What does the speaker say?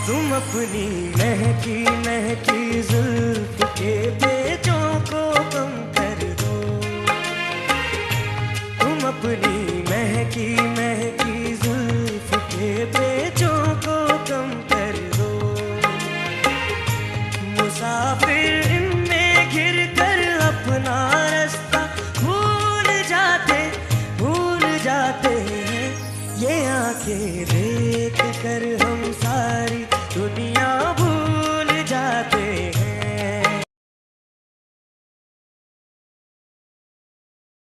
तुम अपनी महकी महकी जुल्फ के पेचों को कम कर दो। तुम अपनी महकी महकी जुल्फ के